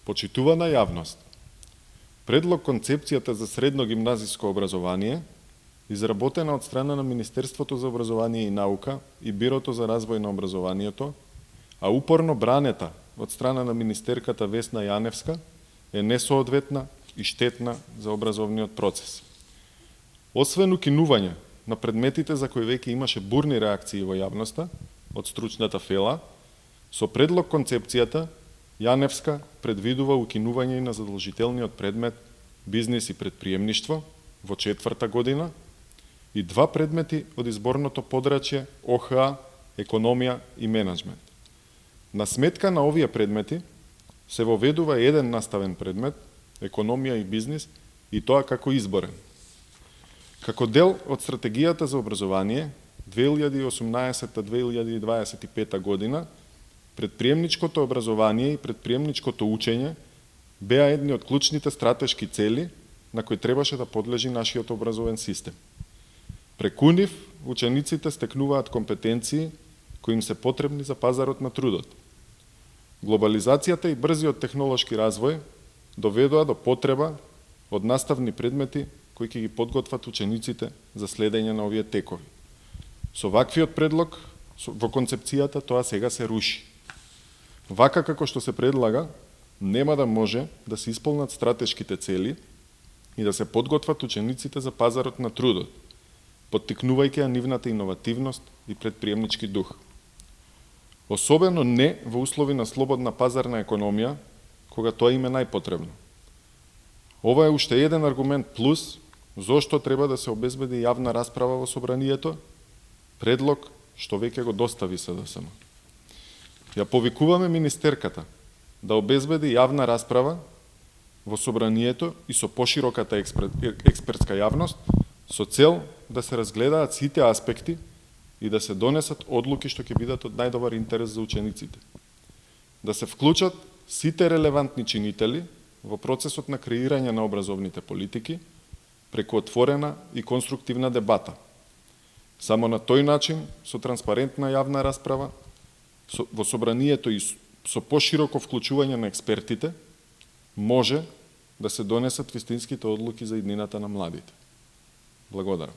Почитувана јавност, предлог концепцијата за средно гимназиско образование, изработена од страна на Министерството за образование и наука и Бирото за развој на образованието, а упорно бранета од страна на министерката Весна Јаневска, е несоодветна и штетна за образовниот процес. Освен укинување на предметите за кои веќе имаше бурни реакции во јавноста од стручната фела, со предлог концепцијата Јаневска предвидува укинување и на задолжителниот предмет бизнис и предприемништво во 4-та година и 2 предмети од изборното подрачје ОХА, економија и менаџмент. На сметка на овие предмети се воведува еден наставен предмет, економија и бизнис, и тоа како изборен. Како дел од стратегијата за образование 2018-2025 година, предприемничкото образование и предприемничкото учење беа едни од клучните стратешки цели на кои требаше да подлежи нашиот образовен систем. Преку нив, учениците стекнуваат компетенции кои им се потребни за пазарот на трудот. Глобализацијата и брзиот технолошки развој доведоа до потреба од наставни предмети кои ќе ги подготват учениците за следење на овие текови. Со ваквиот предлог во концепцијата тоа сега се руши. Вака како што се предлага, нема да може да се исполнат стратешките цели и да се подготват учениците за пазарот на трудот, поттикнувајќи ја нивната иновативност и предприемнички дух. Особено не во услови на слободна пазарна економија, кога тоа им е најпотребно. Ова е уште еден аргумент плюс зошто треба да се обезбеди јавна расправа во собранието, предлог што веќе го достави СДСМ. Ја повикуваме министерката да обезбеди јавна расправа во собранието и со пошироката експертска јавност со цел да се разгледаат сите аспекти и да се донесат одлуки што ќе бидат од најдобар интерес за учениците. Да се вклучат сите релевантни чинители во процесот на креирање на образовните политики преку отворена и конструктивна дебата. Само на тој начин, со транспарентна јавна расправа, во собранието и со пошироко вклучување на експертите, може да се донесат вистинските одлуки за иднината на младите. Благодарам.